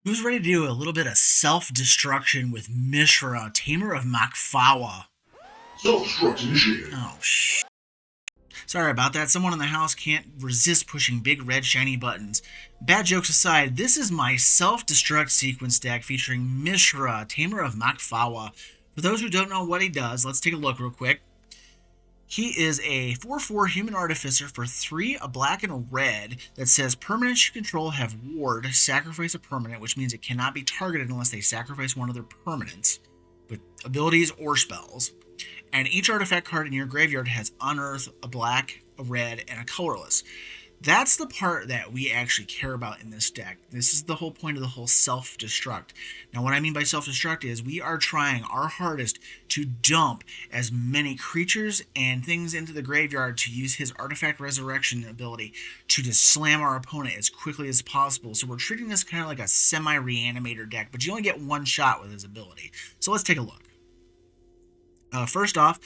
Who's ready to do a little bit of self-destruction with Mishra, Tamer of Mak Fawa? Self-destruct initiated. Oh, Sorry about that. Someone in the house can't resist pushing big red shiny buttons. Bad jokes aside, this is my self-destruct sequence deck featuring Mishra, Tamer of Mak Fawa. For those who don't know what he does, let's take a look real quick. He is a 4/4 human artificer for 3, a black and a red, that says permanents you control have ward, sacrifice a permanent, which means it cannot be targeted unless they sacrifice one of their permanents with abilities or spells. And each artifact card in your graveyard has Unearth, a black, a red, and a colorless. That's the part that we actually care about in this deck. This is the whole point of the whole self-destruct. Now, what I mean by self-destruct is we are trying our hardest to dump as many creatures and things into the graveyard to use his artifact resurrection ability to just slam our opponent as quickly as possible. So we're treating this kind of like a semi-reanimator deck, but you only get one shot with his ability. So let's take a look. First off,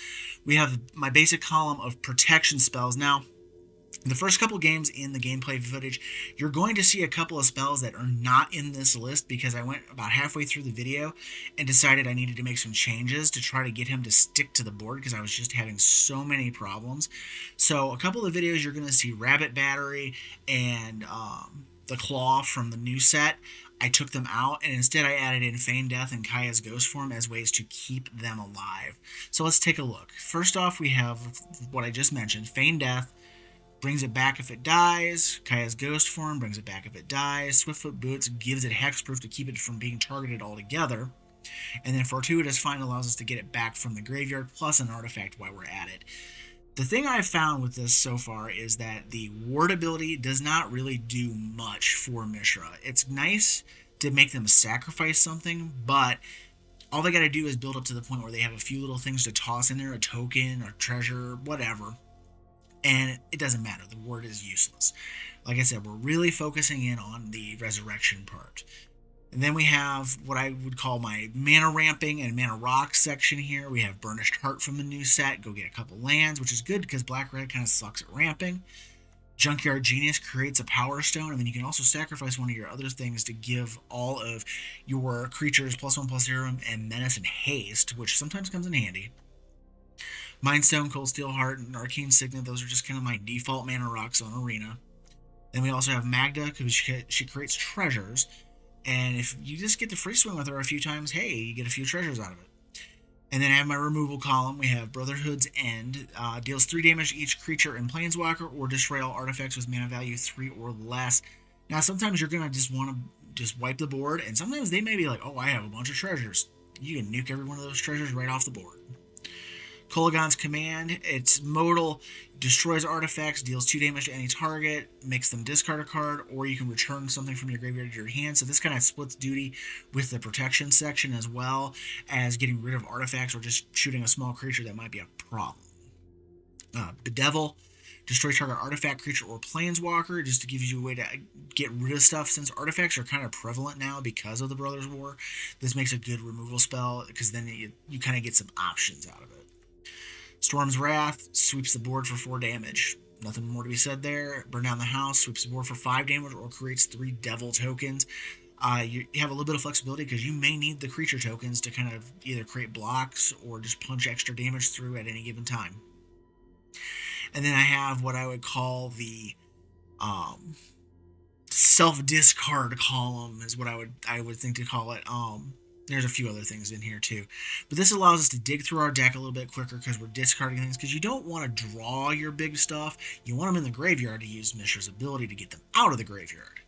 we have my basic column of protection spells. Now, the first couple games in the gameplay footage, you're going to see a couple of spells that are not in this list because I went about halfway through the video and decided I needed to make some changes to try to get him to stick to the board because I was just having so many problems. So a couple of videos you're going to see Rabbit Battery and the Claw from the new set. I took them out and instead I added in Feign Death and Kaya's Ghost Form as ways to keep them alive. So let's take a look. First off, we have what I just mentioned, Feign Death. Brings it back if it dies. Kaya's Ghost Form brings it back if it dies. Swiftfoot Boots gives it hexproof to keep it from being targeted altogether. And then Fortuitous Find allows us to get it back from the graveyard, plus an artifact while we're at it. The thing I've found with this so far is that the ward ability does not really do much for Mishra. It's nice to make them sacrifice something, but all they got to do is build up to the point where they have a few little things to toss in there, a token, a treasure, whatever. And it doesn't matter. The ward is useless. Like I said, we're really focusing in on the resurrection part. And then we have what I would call my mana ramping and mana rock section here. We have Burnished Heart from the new set. Go get a couple lands, which is good because Black-Red kind of sucks at ramping. Junkyard Genius creates a Power Stone, and then you can also sacrifice one of your other things to give all of your creatures +1/+0 and Menace and Haste, which sometimes comes in handy. Mindstone, Cold Steel Heart, and Arcane Signet, those are just kind of my default mana rocks on Arena. Then we also have Magda, because she creates treasures. And if you just get the free swing with her a few times, hey, you get a few treasures out of it. And then I have my removal column. We have Brotherhood's End. Deals 3 damage to each creature in Planeswalker, or destroy all artifacts with mana value 3 or less. Now, sometimes you're going to just want to just wipe the board, and sometimes they may be like, oh, I have a bunch of treasures. You can nuke every one of those treasures right off the board. Kolaghan's Command, its modal, destroys artifacts, deals 2 damage to any target, makes them discard a card, or you can return something from your graveyard to your hand. So this kind of splits duty with the protection section as well as getting rid of artifacts or just shooting a small creature that might be a problem. Bedevil, destroy target artifact, creature, or planeswalker, just to give you a way to get rid of stuff. Since artifacts are kind of prevalent now because of the Brothers' War, this makes a good removal spell because then you kind of get some options out of it. Storm's Wrath sweeps the board for 4 damage. Nothing more to be said there. Burn Down the House sweeps the board for 5 damage or creates 3 Devil tokens. You have a little bit of flexibility because you may need the creature tokens to kind of either create blocks or just punch extra damage through at any given time. And then I have what I would call the self-discard column is what I would think to call it. There's a few other things in here too. But this allows us to dig through our deck a little bit quicker because we're discarding things. Because you don't want to draw your big stuff. You want them in the graveyard to use Mishra's ability to get them out of the graveyard.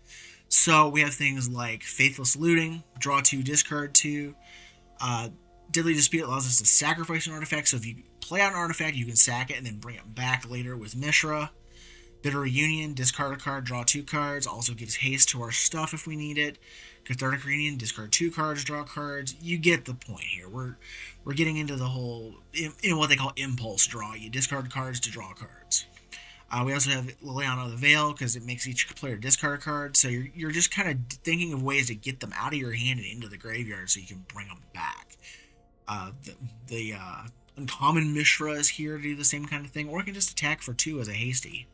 So we have things like Faithless Looting, draw 2, discard 2. Deadly Dispute allows us to sacrifice an artifact. So if you play out an artifact, you can sack it and then bring it back later with Mishra. Bitter Reunion, discard a card, draw 2 cards. Also gives haste to our stuff if we need it. Cathartic Reunion, discard 2 cards, draw cards. You get the point here. We're getting into the whole, in what they call impulse draw. You discard cards to draw cards. We also have Liliana of the Veil because it makes each player discard a card. So you're just kind of thinking of ways to get them out of your hand and into the graveyard so you can bring them back. The Uncommon Mishra is here to do the same kind of thing, or it can just attack for 2 as a hasty.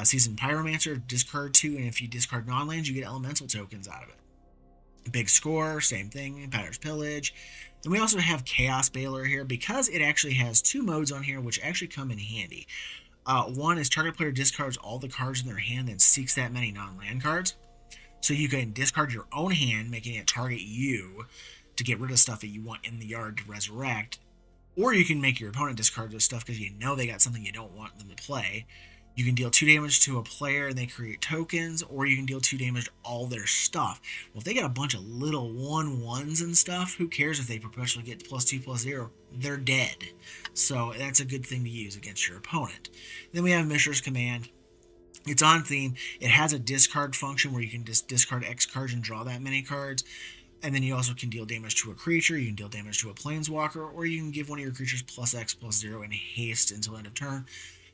Seasoned Pyromancer, discard 2, and if you discard non-lands, you get elemental tokens out of it. Big Score, same thing, Powder's Pillage. And we also have Chaos Baler here because it actually has 2 modes on here which actually come in handy. One is target player discards all the cards in their hand and seeks that many non-land cards. So you can discard your own hand, making it target you to get rid of stuff that you want in the yard to resurrect. Or you can make your opponent discard those stuff because you know they got something you don't want them to play. You can deal 2 damage to a player and they create tokens, or you can deal 2 damage to all their stuff. Well, if they got a bunch of little 1/1s and stuff, who cares if they perpetually get +2/+0? They're dead. So that's a good thing to use against your opponent. Then we have Mishra's Command. It's on theme. It has a discard function where you can just discard X cards and draw that many cards. And then you also can deal damage to a creature, you can deal damage to a planeswalker, or you can give one of your creatures +X/+0 and haste until end of turn.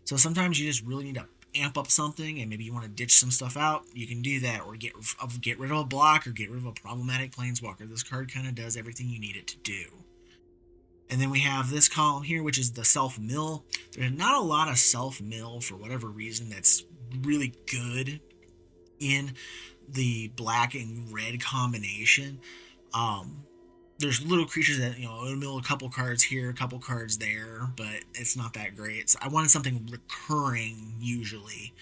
So sometimes you just really need to amp up something and maybe you want to ditch some stuff out. You can do that, or get rid of a block or get rid of a problematic planeswalker. This card kind of does everything you need it to do. And then we have this column here, which is the self-mill. There's not a lot of self-mill for whatever reason that's really good in the black and red combination. There's little creatures that, it'll mill a couple cards here, a couple cards there, but it's not that great. I wanted something recurring usually.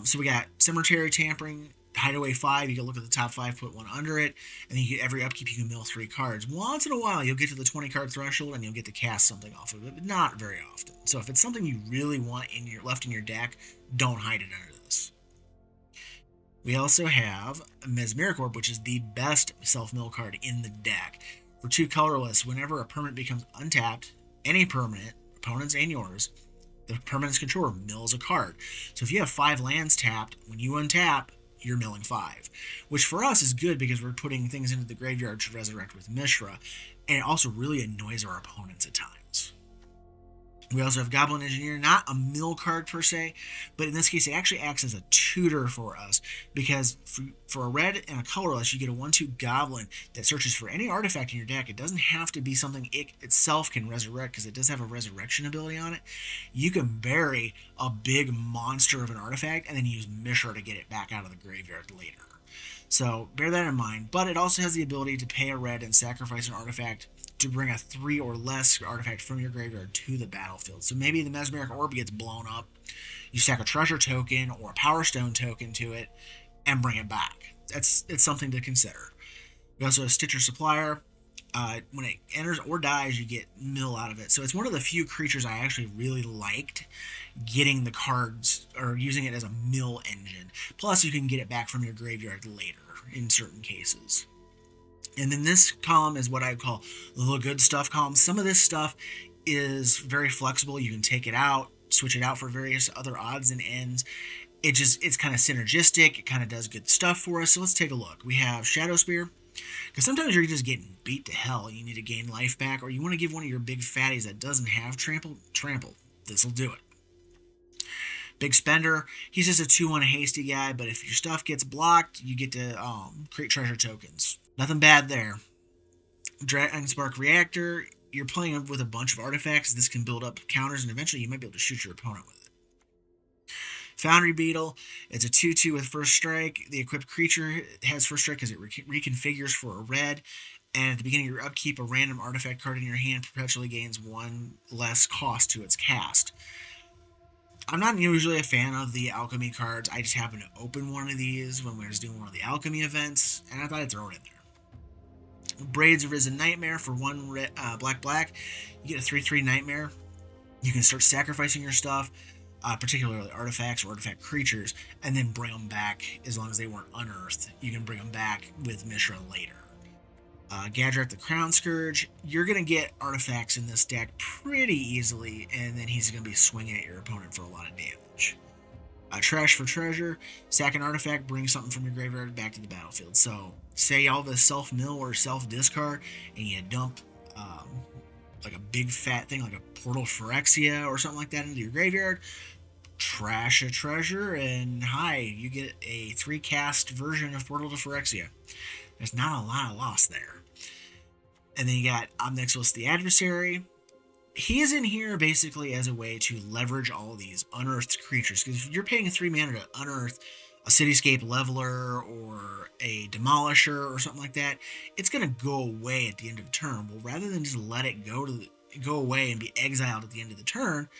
So we got Cemetery Tampering, Hideaway 5. You can look at the top 5, put 1 under it, and then every upkeep you can mill 3 cards. Once in a while, you'll get to the 20 card threshold and you'll get to cast something off of it, but not very often. So if it's something you really want left in your deck, don't hide it under this. We also have Mesmeric Orb, which is the best self-mill card in the deck. For 2 colorless, whenever a permanent becomes untapped, any permanent, opponents and yours, the permanent's controller mills a card. So if you have 5 lands tapped, when you untap, you're milling 5. Which for us is good because we're putting things into the graveyard to resurrect with Mishra, and it also really annoys our opponents at times. We also have Goblin Engineer, not a mill card per se, but in this case it actually acts as a tutor for us, because for a red and a colorless you get a 1/2 Goblin that searches for any artifact in your deck. It doesn't have to be something it itself can resurrect, because it does have a resurrection ability on it. You can bury a big monster of an artifact and then use Mishra to get it back out of the graveyard later. So bear that in mind, but it also has the ability to pay a red and sacrifice an artifact to bring a 3 or less artifact from your graveyard to the battlefield. So maybe the Mesmeric Orb gets blown up, you stack a treasure token or a Power Stone token to it, and bring it back. It's something to consider. We also have Stitcher Supplier. When it enters or dies, you get mill out of it. So it's one of the few creatures I actually really liked getting the cards, or using it as a mill engine. Plus, you can get it back from your graveyard later in certain cases. And then this column is what I call the good stuff column. Some of this stuff is very flexible. You can take it out, switch it out for various other odds and ends. It's kind of synergistic. It kind of does good stuff for us. So let's take a look. We have Shadow Spear, because sometimes you're just getting beat to hell. You need to gain life back, or you want to give one of your big fatties that doesn't have trample. This will do it. Big Spender, he's just a 2/1 hasty guy, but if your stuff gets blocked, you get to create treasure tokens. Nothing bad there. Dragonspark Reactor, you're playing with a bunch of artifacts. This can build up counters, and eventually you might be able to shoot your opponent with it. Foundry Beetle, it's a 2/2 with first strike. The equipped creature has first strike because it reconfigures for a red. And at the beginning of your upkeep, a random artifact card in your hand perpetually gains 1 less cost to its cast. I'm not usually a fan of the alchemy cards. I just happened to open one of these when we were doing one of the alchemy events, and I thought I'd throw it in there. Braids of Risen Nightmare for 1 black. You get a 3/3 Nightmare. You can start sacrificing your stuff, particularly artifacts or artifact creatures, and then bring them back as long as they weren't unearthed. You can bring them back with Mishra later. Gadrak the Crown Scourge, you're going to get artifacts in this deck pretty easily, and then he's going to be swinging at your opponent for a lot of damage. Trash for Treasure, sack an artifact, bring something from your graveyard back to the battlefield. So, say all the self-mill or self-discard, and you dump like a big fat thing like a Portal Phyrexia or something like that into your graveyard, trash a treasure, and you get a 3-cast version of Portal to Phyrexia. There's not a lot of loss there. And then you got Omnixilus the Adversary. He is in here basically as a way to leverage all of these unearthed creatures, because if you're paying 3 mana to unearth a Cityscape Leveler or a Demolisher or something like that, it's going to go away at the end of the turn. Well, rather than just let it go away and be exiled at the end of the turn,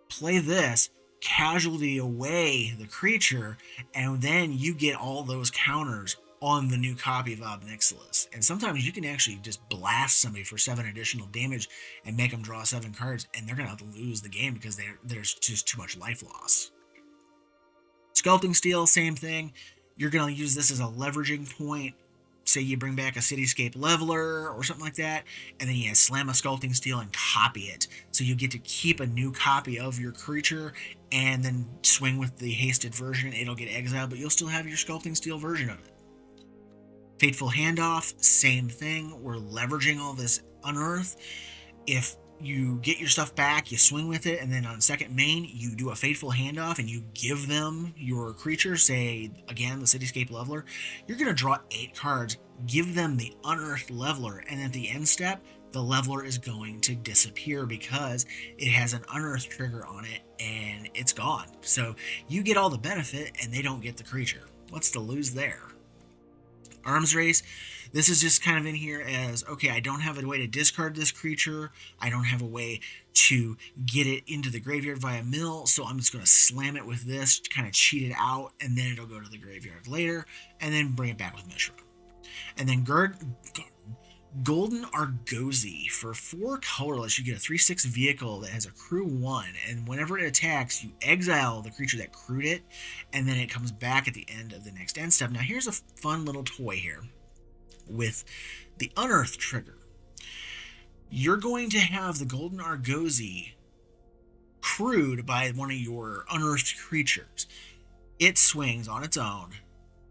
play this, casualty away the creature, and then you get all those counters on the new copy of Ob Nixilis. And sometimes you can actually just blast somebody for 7 additional damage and make them draw 7 cards, and they're going to have to lose the game because there's just too much life loss. Sculpting Steel, same thing. You're going to use this as a leveraging point. Say you bring back a Cityscape Leveler or something like that, and then you slam a Sculpting Steel and copy it. So you get to keep a new copy of your creature and then swing with the hasted version. It'll get exiled, but you'll still have your Sculpting Steel version of it. Fateful Handoff, same thing. We're leveraging all this Unearth. If you get your stuff back, you swing with it, and then on second main, you do a Fateful Handoff and you give them your creature, say, again, the Cityscape Leveler, you're going to draw 8 cards, give them the Unearthed Leveler, and at the end step, the Leveler is going to disappear because it has an Unearth trigger on it, and it's gone. So you get all the benefit, and they don't get the creature. What's to lose there? Arms Race, this is just kind of in here as, okay, I don't have a way to discard this creature, I don't have a way to get it into the graveyard via mill, so I'm just going to slam it with this, kind of cheat it out, and then it'll go to the graveyard later, and then bring it back with Mishra. And then Golden Argosy, for 4 colorless, you get a 3/6 vehicle that has a crew 1, and whenever it attacks, you exile the creature that crewed it, and then it comes back at the end of the next end step. Now here's a fun little toy here with the Unearth trigger. You're going to have the Golden Argosy crewed by one of your unearthed creatures. It swings on its own,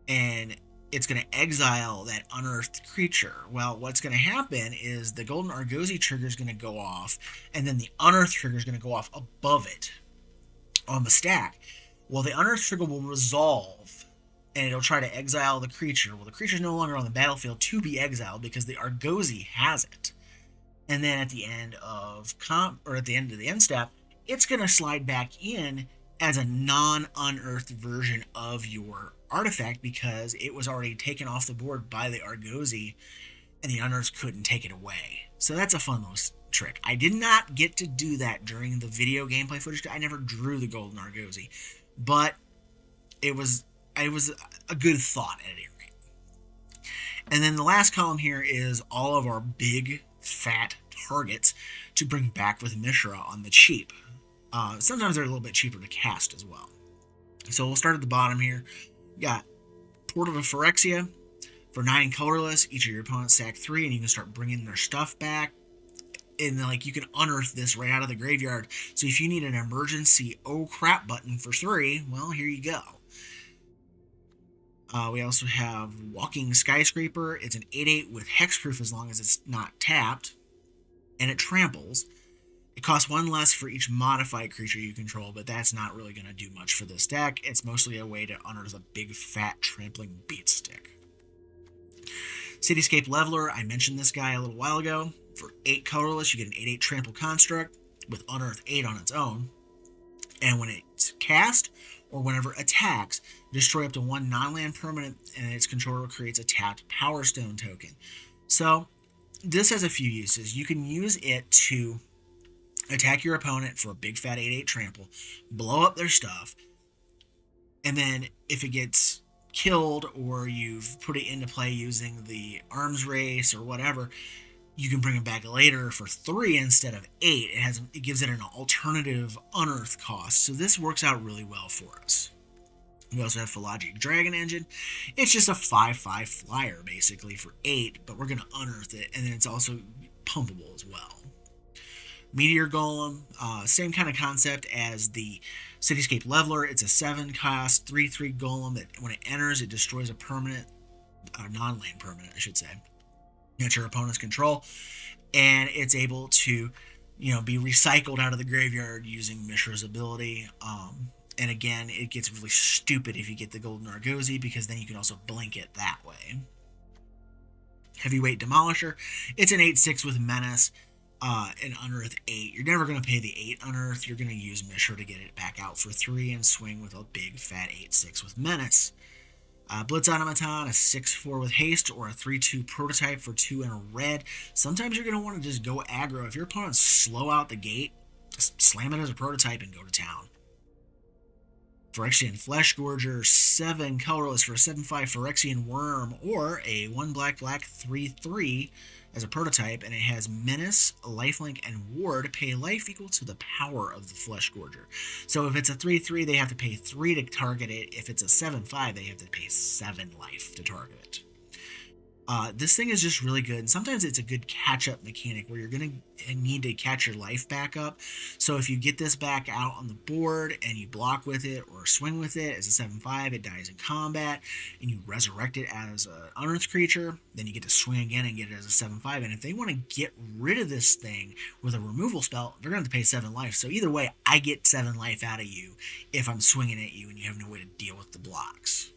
and it's going to exile that unearthed creature. Well, what's going to happen is the Golden Argosy trigger is going to go off, and then the Unearth trigger is going to go off above it on the stack. Well, the Unearth trigger will resolve, and it'll try to exile the creature. Well, the creature is no longer on the battlefield to be exiled because the Argosy has it. And then at the end of at the end of the end step, it's going to slide back in as a non-unearthed version of your artifact because it was already taken off the board by the Argosy, and the Unearthed couldn't take it away. So that's a fun little trick. I did not get to do that during the video gameplay footage. I never drew the Golden Argosy, but it was a good thought at any rate. And then the last column here is all of our big, fat targets to bring back with Mishra on the cheap. Sometimes they're a little bit cheaper to cast as well. So we'll start at the bottom here. We got Portal to Phyrexia for 9 colorless. Each of your opponents sack 3, and you can start bringing their stuff back. And you can unearth this right out of the graveyard. So if you need an emergency oh crap button for 3, well, here you go. We also have Walking Skyscraper. It's an 8/8 with hexproof as long as it's not tapped, and it tramples. It costs 1 less for each modified creature you control, but that's not really going to do much for this deck. It's mostly a way to unearth a big, fat, trampling beat stick. Cityscape Leveler, I mentioned this guy a little while ago. For 8 colorless, you get an 8/8 trample construct with Unearth 8 on its own. And when it's cast, or whenever it attacks, destroy up to 1 non-land permanent, and its controller creates a tapped Power Stone token. So, this has a few uses. You can use it to attack your opponent for a big fat 8/8 trample, blow up their stuff, and then if it gets killed or you've put it into play using the Arms Race or whatever, you can bring it back later for 3 instead of 8. It gives it an alternative unearth cost, so this works out really well for us. We also have Pelagic Dragon Engine. It's just a 5/5 flyer basically for 8, but we're going to unearth it, and then it's also pumpable as well. Meteor Golem, same kind of concept as the Cityscape Leveler. It's a 7 cost, 3/3 golem that when it enters, it destroys a permanent, non-land permanent, I should say, that your opponent's control, and it's able to, be recycled out of the graveyard using Mishra's ability. And again, it gets really stupid if you get the Golden Argosy because then you can also blink it that way. Heavyweight Demolisher, it's an 8/6 with Menace. an Unearth 8. You're never going to pay the 8 Unearth. You're going to use Mishra to get it back out for 3 and swing with a big fat 8-6 with Menace. Blitz Automaton, a 6-4 with haste, or a 3-2 prototype for 2 and a red. Sometimes you're going to want to just go aggro. If your opponent's slow out the gate, just slam it as a prototype and go to town. Phyrexian Flesh Gorger, 7 colorless for a 7-5 Phyrexian Worm, or a 1 black 3-3 as a prototype, and it has Menace, Lifelink, and Ward. Pay life equal to the power of the Flesh Gorger. So if it's a 3-3, they have to pay 3 to target it. If it's a 7-5, they have to pay 7 life to target it. This thing is just really good, and sometimes it's a good catch-up mechanic where you're going to need to catch your life back up. So if you get this back out on the board and you block with it or swing with it as a 7-5, it dies in combat, and you resurrect it as an Unearthed creature, then you get to swing again and get it as a 7-5. And if they want to get rid of this thing with a removal spell, they're going to have to pay 7 life. So either way, I get 7 life out of you if I'm swinging at you and you have no way to deal with the blocks.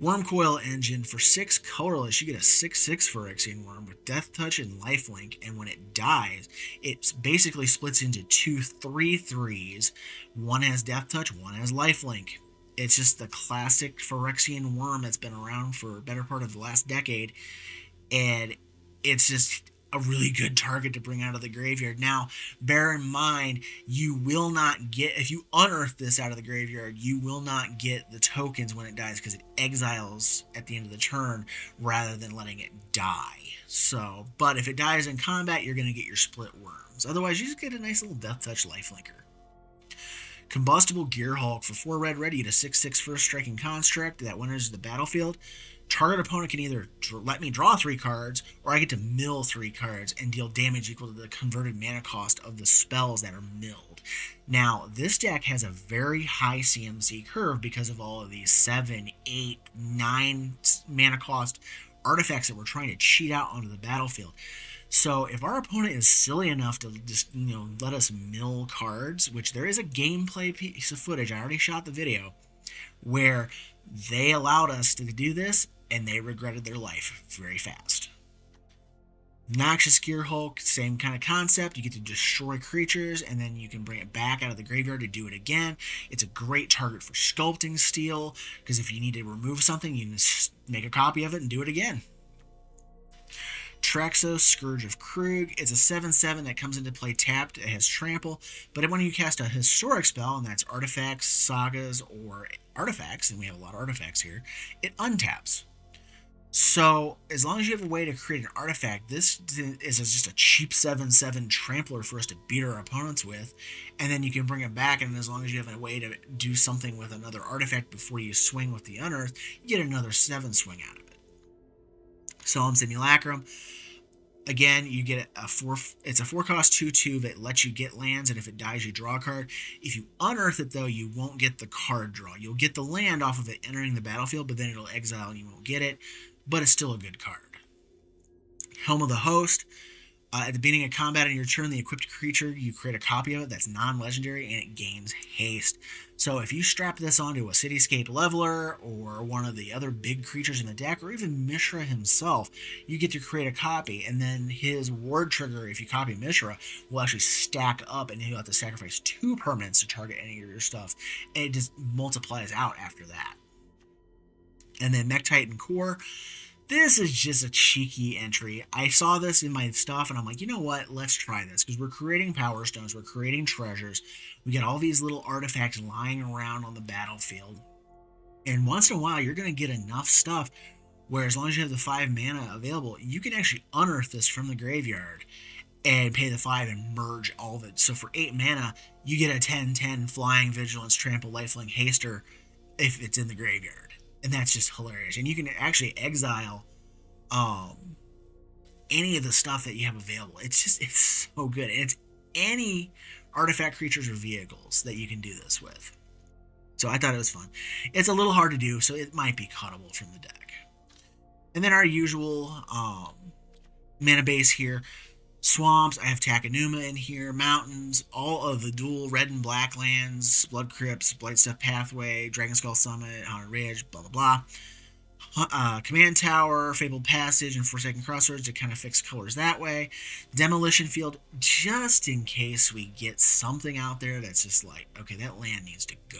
Wormcoil Engine, for 6 colorless, you get a 6-6 Phyrexian Worm with Death Touch and Lifelink, and when it dies, it basically splits into 2 3-3s. One has Death Touch, one has Lifelink. It's just the classic Phyrexian Worm that's been around for a better part of the last decade, and it's just a really good target to bring out of the graveyard. Now, bear in mind, you will not get, if you unearth this out of the graveyard, you will not get the tokens when it dies because it exiles at the end of the turn rather than letting it die. So, but if it dies in combat, you're going to get your split worms. Otherwise, you just get a nice little Death Touch lifelinker. Combustible Gearhulk, for 4 red, you get a 6-6 first striking construct that when it enters the battlefield. Target opponent can either let me draw 3 cards, or I get to mill 3 cards and deal damage equal to the converted mana cost of the spells that are milled. Now, this deck has a very high CMC curve because of all of these 7, 8, 9 mana cost artifacts that we're trying to cheat out onto the battlefield. So if our opponent is silly enough to just, let us mill cards, which there is a gameplay piece of footage, I already shot the video, where they allowed us to do this, and they regretted their life very fast. Noxious Gearhulk, same kind of concept. You get to destroy creatures, and then you can bring it back out of the graveyard to do it again. It's a great target for Sculpting Steel, because if you need to remove something, you can just make a copy of it and do it again. Traxos, Scourge of Krug. It's a 7-7 that comes into play tapped. It has trample, but when you cast a historic spell, and that's artifacts, sagas, or artifacts, and we have a lot of artifacts here, it untaps. So as long as you have a way to create an artifact, this is just a cheap 7-7 trampler for us to beat our opponents with, and then you can bring it back, and as long as you have a way to do something with another artifact before you swing with the Unearth, you get another 7 swing out of it. Solemn Simulacrum. Again, you get it's a 4-cost 2-2 that lets you get lands, and if it dies, you draw a card. If you unearth it, though, you won't get the card draw. You'll get the land off of it entering the battlefield, but then it'll exile and you won't get it, but it's still a good card. Helm of the Host. At the beginning of combat on your turn, the equipped creature, you create a copy of it that's non-legendary, and it gains haste. So if you strap this onto a Cityscape Leveler, or one of the other big creatures in the deck, or even Mishra himself, you get to create a copy, and then his ward trigger, if you copy Mishra, will actually stack up, and you'll have to sacrifice 2 permanents to target any of your stuff, and it just multiplies out after that. And then Mech Titan Core. This is just a cheeky entry. I saw this in my stuff, and I'm like, you know what? Let's try this, because we're creating Power Stones, we're creating treasures. We got all these little artifacts lying around on the battlefield. And once in a while, you're going to get enough stuff where as long as you have the 5 mana available, you can actually unearth this from the graveyard and pay the 5 and merge all of it. So for 8 mana, you get a 10-10 Flying, Vigilance, Trample, Lifelink, Haster if it's in the graveyard. And that's just hilarious. And you can actually exile any of the stuff that you have available. It's so good. And it's any artifact, creatures, or vehicles that you can do this with. So I thought it was fun. It's a little hard to do, so it might be cuttable from the deck. And then our usual mana base here. Swamps, I have Takenuma in here, mountains, all of the dual red and black lands, Blood Crypts, Blightstep Pathway, Dragonskull Summit, Haunted Ridge, blah blah blah. Command Tower, Fabled Passage, and Forsaken Crossroads to kind of fix colors that way. Demolition Field, just in case we get something out there that's just like, okay, that land needs to go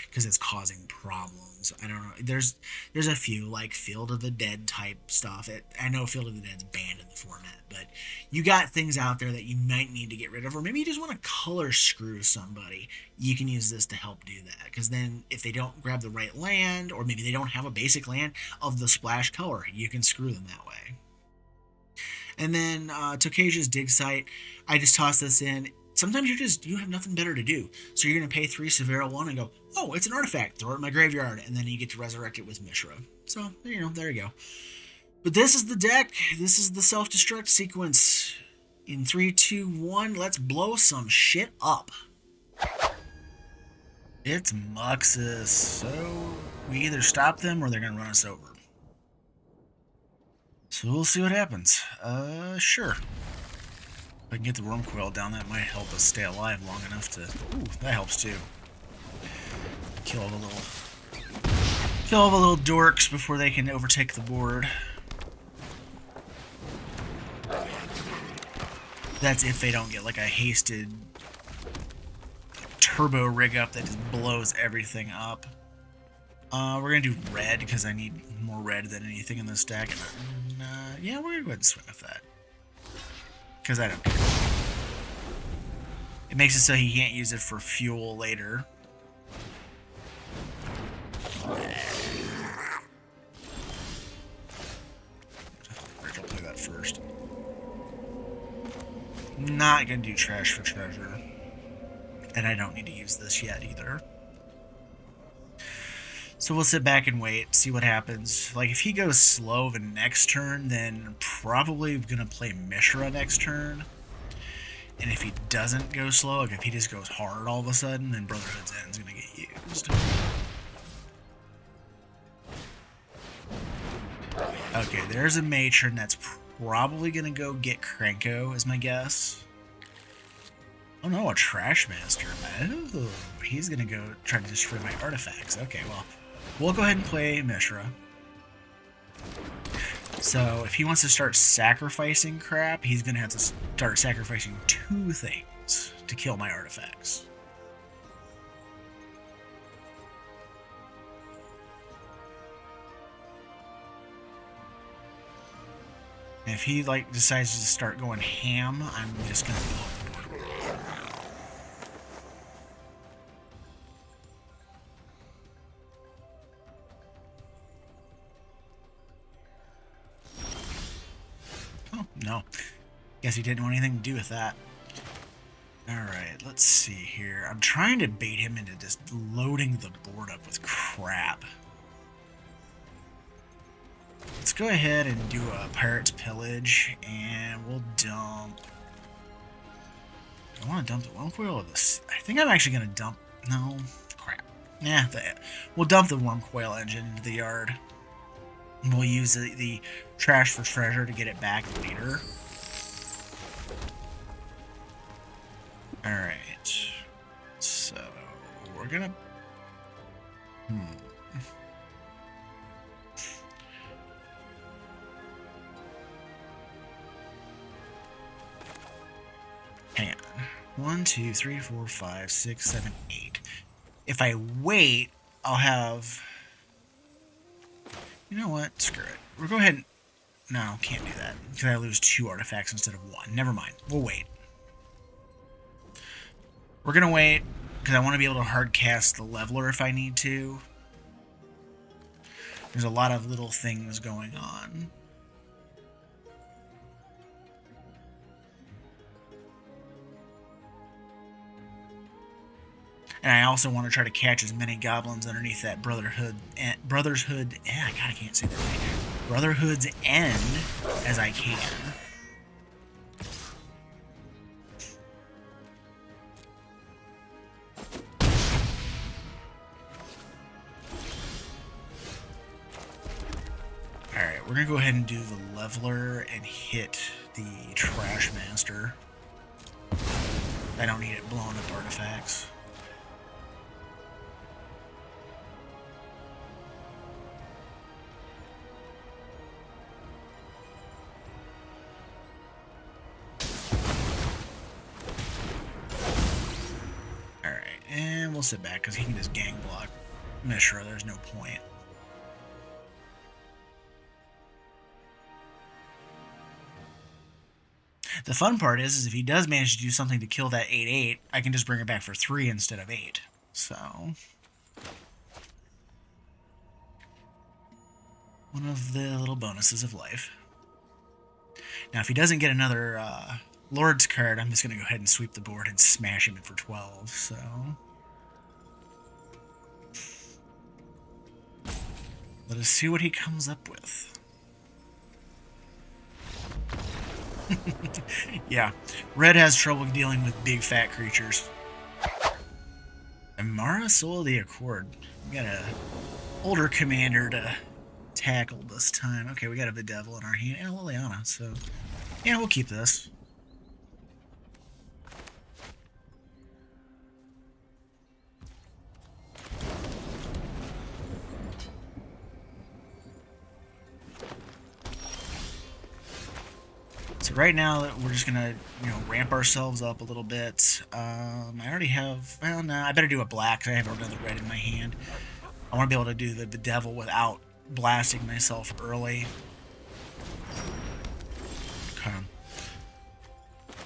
because it's causing problems. I don't know. There's a few like Field of the Dead type stuff. I know Field of the Dead's banned in the format, but you got things out there that you might need to get rid of, or maybe you just want to color screw somebody. You can use this to help do that, because then if they don't grab the right land, or maybe they don't have a basic land of the splash color, you can screw them that way. And then Tokasia's Dig Site, I just toss this in. Sometimes you have nothing better to do, so you're going to pay 3 Severa 1 and go, oh, it's an artifact, throw it in my graveyard, and then you get to resurrect it with Mishra. So, there you go. But this is the deck. This is the Self-Destruct Sequence. In 3, 2, 1, let's blow some shit up. It's Muxus, so we either stop them or they're going to run us over. So we'll see what happens. Sure. If I can get the Worm Coil down, that might help us stay alive long enough to... Ooh, that helps too. Kill all the little dorks before they can overtake the board. That's if they don't get like a hasted turbo rig up that just blows everything up. We're gonna do red because I need more red than anything in this deck. And, yeah, we're gonna go ahead and swing with that. Because I don't care. It makes it so he can't use it for fuel later. I'll play that first. Not gonna do trash for treasure. And I don't need to use this yet either. So we'll sit back and wait, see what happens. Like, if he goes slow the next turn, then probably gonna play Mishra next turn. And if he doesn't go slow, like if he just goes hard all of a sudden, then Brotherhood's End's gonna get used. Okay, there's a matron that's probably gonna go get Krenko, is my guess. Oh no, a Trash Master. Oh, he's gonna go try to destroy my artifacts. Okay, well, we'll go ahead and play Mishra. So if he wants to start sacrificing crap, he's gonna have to start sacrificing 2 things to kill my artifacts. And if he like decides to start going ham, I'm just gonna blow up the board. Oh, no. Guess he didn't want anything to do with that. Alright, let's see here. I'm trying to bait him into just loading the board up with crap. Let's go ahead and do a Pirate's Pillage, and we'll dump... Do I want to dump the Worm Coil or this? I think I'm actually going to dump... No, crap. Yeah, we'll dump the Worm Coil engine into the yard. We'll use the trash for treasure to get it back later. Alright. So, we're gonna... Hang on. 1, 2, 3, 4, 5, 6, 7, 8. If I wait, I'll have... You know what? Screw it. We'll go ahead and... No, can't do that. Because I lose 2 artifacts instead of 1. Never mind. We'll wait. We're going to wait because I want to be able to hard cast the Leveler if I need to. There's a lot of little things going on. And I also want to try to catch as many goblins underneath that Brotherhood's End as I can. Alright, we're going to go ahead and do the Leveler and hit the Trash Master. I don't need it blowing up artifacts. we'll sit back because he can just gang block Mishra. There's no point. The fun part is if he does manage to do something to kill that 8/8, I can just bring it back for 3 instead of 8. So, one of the little bonuses of life. Now, if he doesn't get another Lord's card, I'm just going to go ahead and sweep the board and smash him in for 12. So, let us see what he comes up with. Yeah, Red has trouble dealing with big fat creatures. Emmara, Soul of the Accord. We got a older commander to tackle this time. Okay, we got a Bedevil in our hand and a Liliana, so yeah, we'll keep this. So right now, we're just gonna, ramp ourselves up a little bit. I already have, well, no, I better do a black because I have another red in my hand. I want to be able to do the Bedevil without blasting myself early. Okay.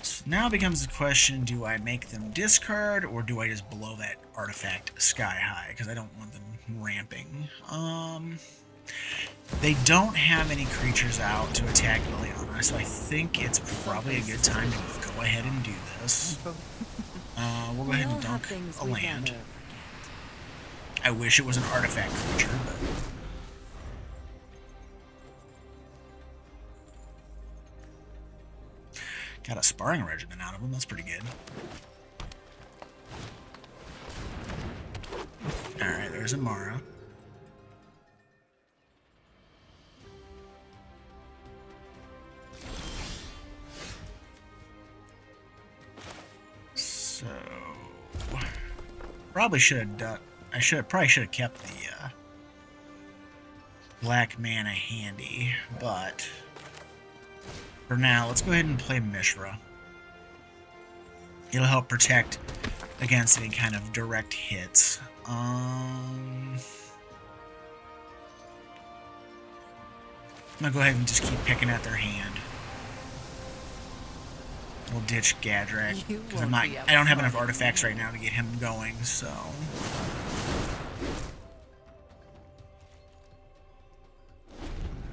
So now it becomes the question, do I make them discard or do I just blow that artifact sky high? Because I don't want them ramping. They don't have any creatures out to attack Liliana, so I think it's probably a good time to go ahead and do this. We'll go ahead and dunk a land. I wish it was an artifact creature, but... got a sparring regimen out of him, that's pretty good. Alright, there's Emmara. So, probably should have done. Probably should have kept the black mana handy, but for now, let's go ahead and play Mishra. It'll help protect against any kind of direct hits. I'm gonna go ahead and just keep picking at their hand. We'll ditch Gadrak because I don't have enough artifacts right now to get him going, so.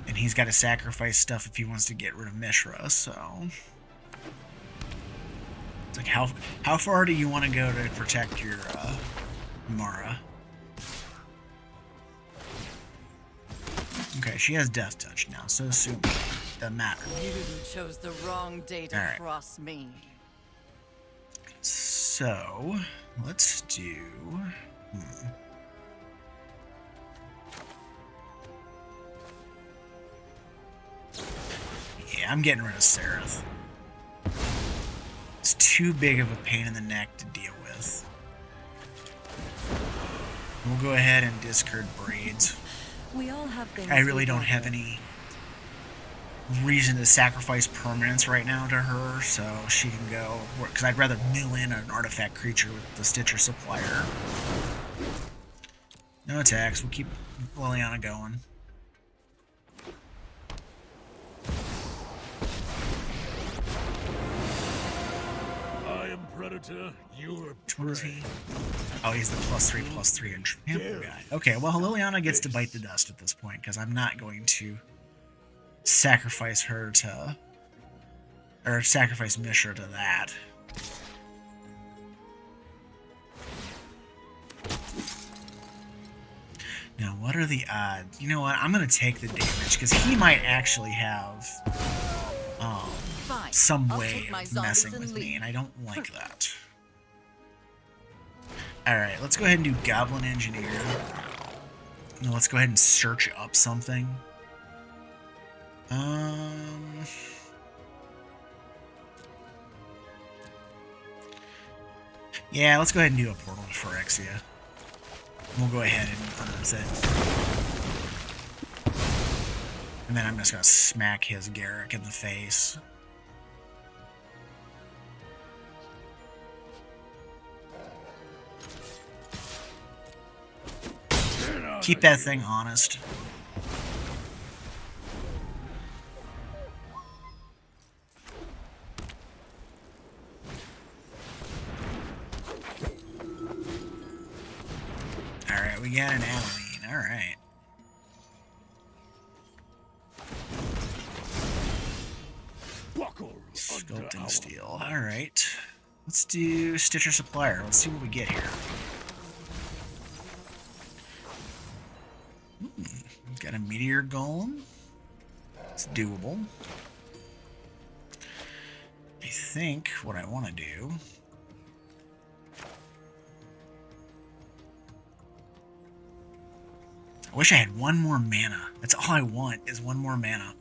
And he's got to sacrifice stuff if he wants to get rid of Mishra, so. It's like, how far do you want to go to protect your Emmara? Okay, she has Death Touch now, so soon. Doesn't matter. You chose the wrong day to cross me. So, let's do... Yeah, I'm getting rid of Seraph. It's too big of a pain in the neck to deal with. We'll go ahead and discard Braids. We all have things. I really don't have any reason to sacrifice permanence right now to her, so she can go, because I'd rather mill in an artifact creature with the Stitcher Supplier. No attacks, we'll keep Liliana going. I am Predator, you're Prey. Oh, he's the +3/+3 and trample guy. Okay, well, Liliana gets to bite the dust at this point, because I'm not going to sacrifice her to, or sacrifice Mishra to that. Now, what are the odds? You know what? I'm going to take the damage, because he might actually have some way of messing with me, and I don't like that. Alright, let's go ahead and do Goblin Engineer. Now, let's go ahead and search up something. Yeah, let's go ahead and do a Portal to Phyrexia. We'll go ahead and unearth it. And then I'm just going to smack his Garruk in the face. Keep that thing honest. Alright, we got an Adeline. Alright. Sculpting Steel. Alright. Let's do Stitcher Supplier. Let's see what we get here. Got a Meteor Golem. It's doable. I think what I want to do... I wish I had one more mana. That's all I want, is one more mana.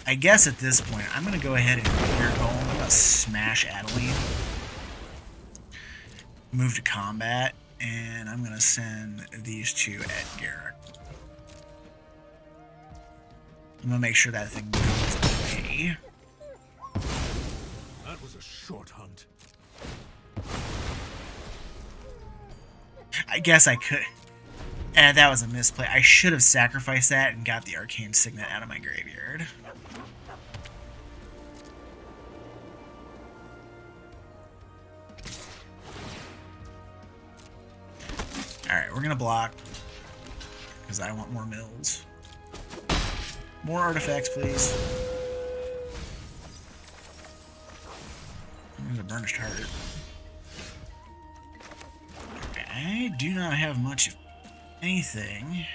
I guess at this point, I'm going to go ahead and Meteor Golem. I'm going to smash Adeline. Move to combat. And I'm going to send these two at Garrick. I'm going to make sure that thing goes away. That was a short hunt. I guess I could... that was a misplay. I should have sacrificed that and got the Arcane Signet out of my graveyard. Alright, we're gonna block. Because I want more mills. More artifacts, please. There's a Burnished Heart. I do not have much of anything.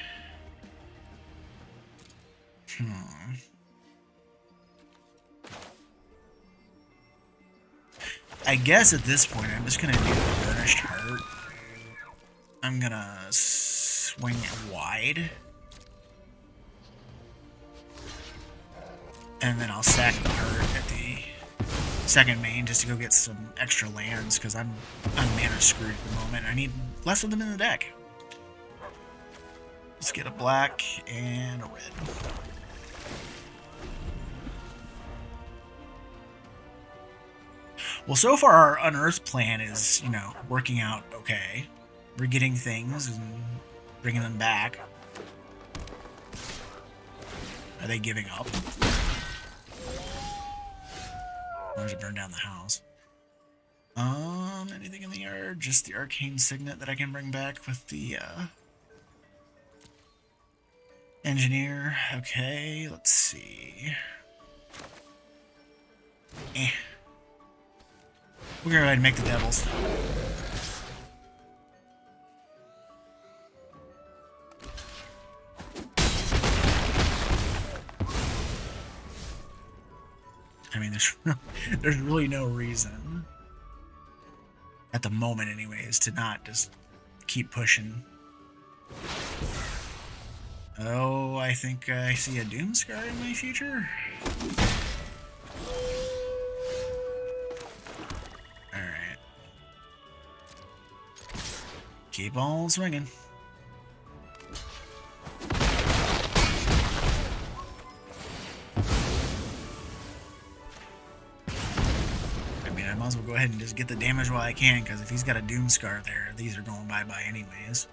I guess at this point I'm just gonna do the Burnished Heart. I'm gonna swing it wide. And then I'll sack the heart at the second main just to go get some extra lands because I'm mana screwed at the moment. I need less of them in the deck. Let's get a black and a red. Well, so far our Unearth plan is, you know, working out okay. We're getting things and bringing them back. Are they giving up? Or does it burn down the house? Anything in the yard? Just the Arcane Signet that I can bring back with the, Engineer. Okay, let's see. We're gonna go ahead and make the Devils. I mean, there's really no reason, at the moment anyways, to not just keep pushing. Oh, I think I see a Doomscar in my future. Alright. Keep on swinging. Might as well go ahead and just get the damage while I can, because if he's got a Doomscar there, these are going bye-bye anyways.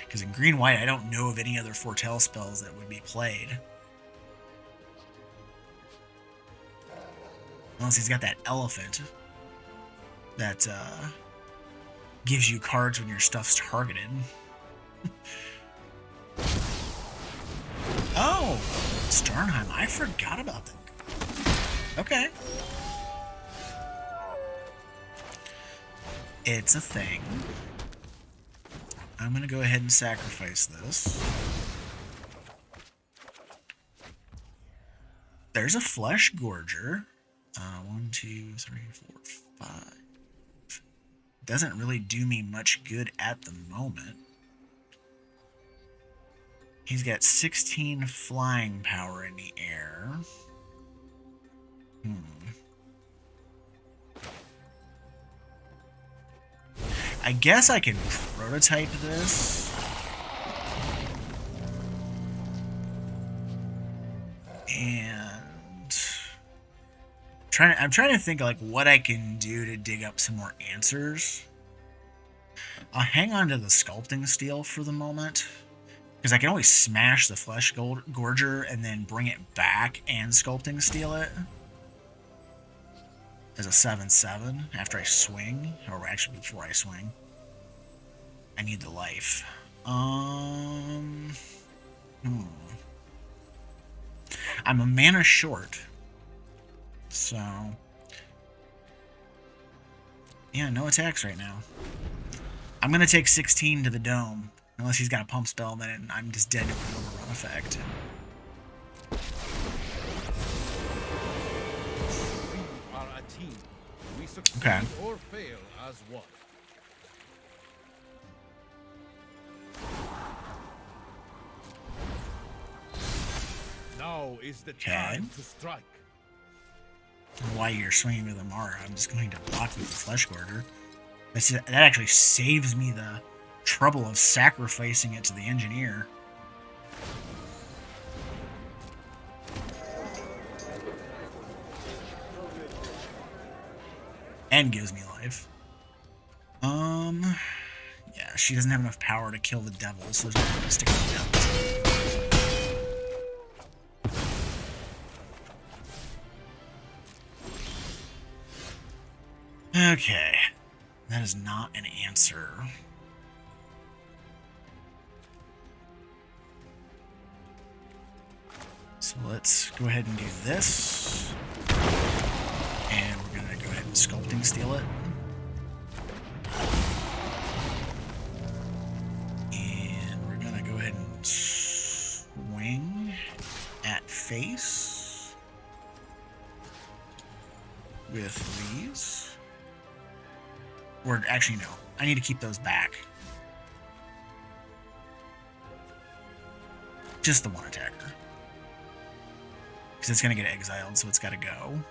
Because in green-white, I don't know of any other foretell spells that would be played. Unless he's got that elephant that gives you cards when your stuff's targeted. Oh! Starnheim, I forgot about that. Okay. It's a thing. I'm gonna go ahead and sacrifice this. There's a Flesh Gorger. 1, 2, 3, 4, 5. Doesn't really do me much good at the moment. He's got 16 flying power in the air. I guess I can prototype this. And I'm trying to think like what I can do to dig up some more answers. I'll hang on to the sculpting steel for the moment, because I can always smash the flesh gorger and then bring it back and sculpting steel it as a 7/7 after I swing, or actually before I swing. I need the life. I'm a mana short, so yeah, no attacks right now. I'm gonna take 16 to the dome, unless he's got a pump spell, then I'm just dead to an overrun effect. We are a team. We succeed Okay. or fail as one. Now is the time to strike. While you're swinging with Emmara, I'm just going to block with the Flesh Gorger. That actually saves me the trouble of sacrificing it to the engineer. And gives me life. Yeah, she doesn't have enough power to kill the devil, so there's no point in sticking with devils. Okay, that is not an answer. So let's go ahead and do this. And we're going to go ahead and sculpting steel it. And we're going to go ahead and swing at face with these. Or actually, no. I need to keep those back. Just the one attacker. Because it's going to get exiled, so it's got to go.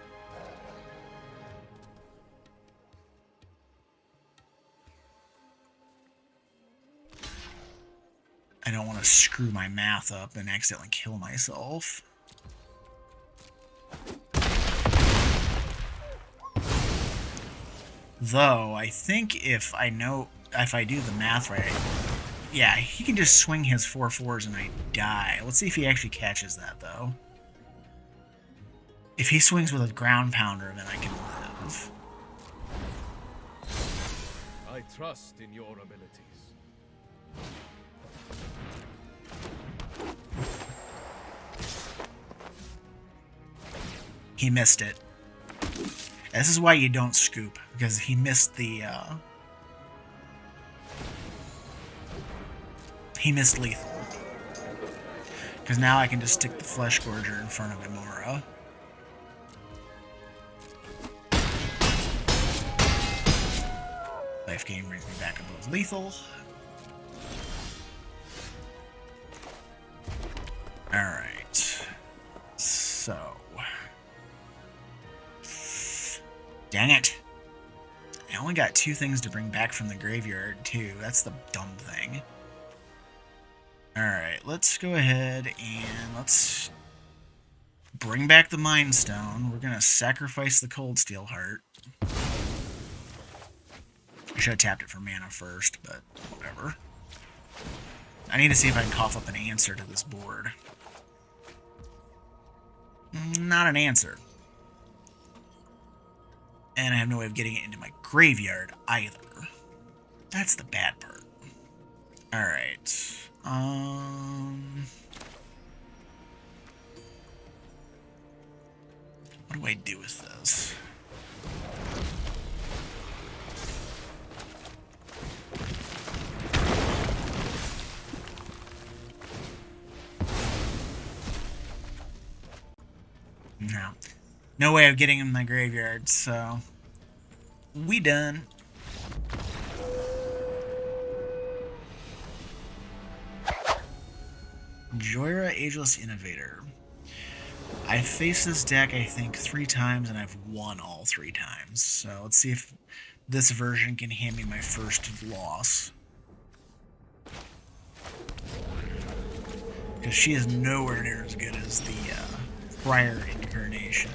I don't want to screw my math up and accidentally kill myself. Though, I think if I do the math right, yeah, he can just swing his 4/4s and I die. Let's see if he actually catches that, though. If he swings with a ground pounder, then I can live. I trust in your abilities. He missed it. This is why you don't scoop, because he missed the, he missed lethal. Because now I can just stick the Flesh Gorger in front of Emmara. Life gain brings me back above lethal. Alright. So. Dang it. I only got 2 things to bring back from the graveyard, too. That's the dumb thing. Alright, let's go ahead and let's bring back the Mind Stone. We're going to sacrifice the Cold Steel Heart. I should have tapped it for mana first, but whatever. I need to see if I can cough up an answer to this board. Not an answer. And I have no way of getting it into my graveyard either. That's the bad part. Alright. What do I do with this? No. No way of getting in my graveyard, so we done. Jhoira, Ageless, Innovator. I faced this deck, I think, 3 times, and I've won all 3 times. So let's see if this version can hand me my first loss. Because she is nowhere near as good as the prior incarnation.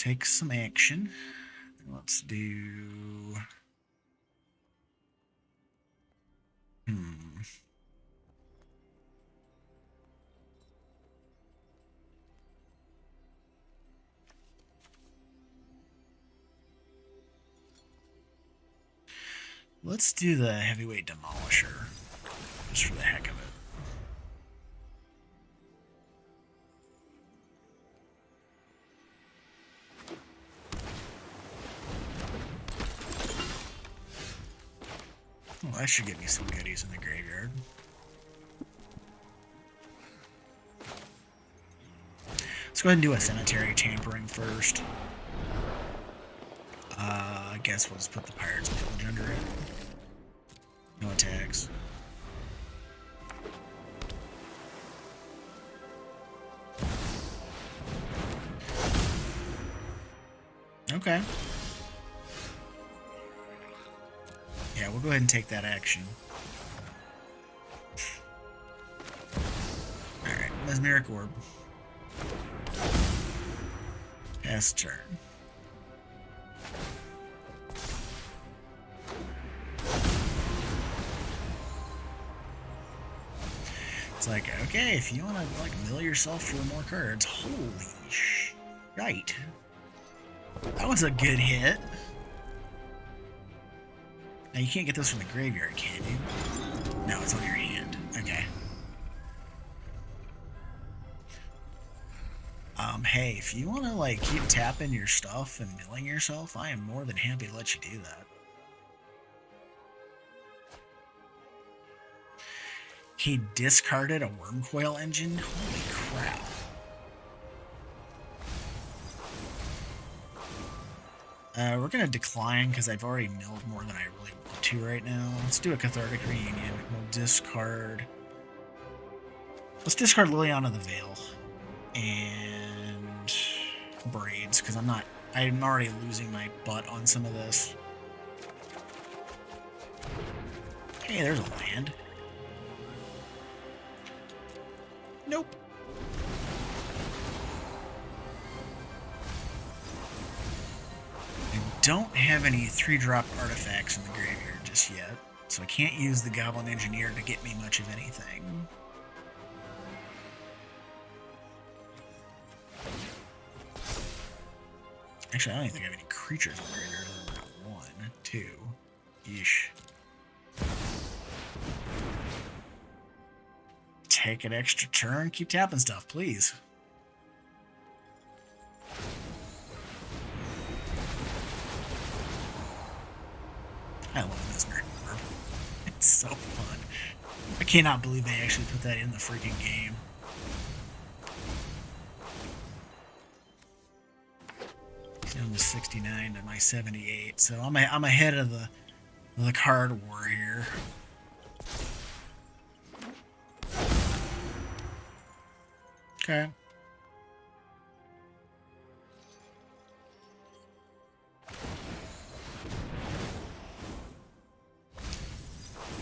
take some action. Let's do... Let's do the heavyweight demolisher, just for the heck of it. Well, that should get me some goodies in the graveyard. Let's go ahead and do a cemetery tampering first. I guess we'll just put the Pirate's Pillage under it. No attacks. Okay. Yeah, we'll go ahead and take that action. Alright, Mesmeric Orb. Pass turn. It's like, okay, if you want to, like, mill yourself for more cards, holy shite. That was a good hit. Now, you can't get those from the graveyard, can you? No, it's on your hand. Okay. Hey, if you want to, like, keep tapping your stuff and milling yourself, I am more than happy to let you do that. He discarded a Wormcoil Engine? Holy crap. We're going to decline because I've already milled more than I really want to right now. Let's do a Cathartic Reunion. We'll discard... Let's discard Liliana the Veil. And... Braids, because I'm already losing my butt on some of this. Hey, there's a land. Nope. I don't have any 3-drop artifacts in the graveyard just yet, so I can't use the Goblin Engineer to get me much of anything. Actually, I don't even think I have any creatures in the graveyard other than 1, 2. Yeesh. Take an extra turn, keep tapping stuff, please. I love this Mesmeric Orb. It's so fun. I cannot believe they actually put that in the freaking game. Down to 69 to my 78, so I'm ahead of the card war here. Okay.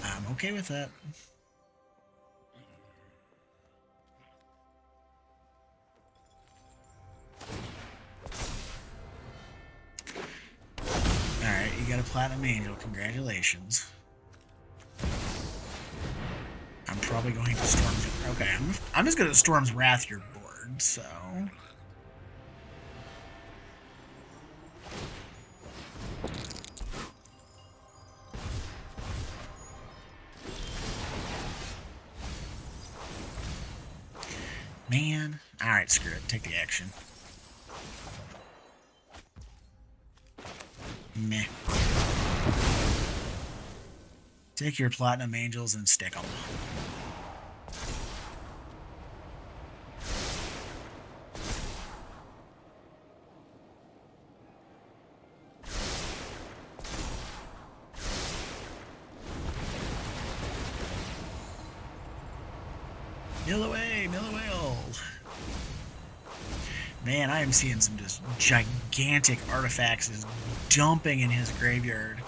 I'm okay with that. Alright, you got a Platinum Angel. Congratulations. I'm probably going to Storm's... Okay, I'm just going to Storm's Wrath your board, so... Man. Alright, screw it. Take the action. Meh. Take your Platinum Angels and stick them. Mill away, mill away all. Man, I am seeing some just gigantic artifacts just dumping in his graveyard.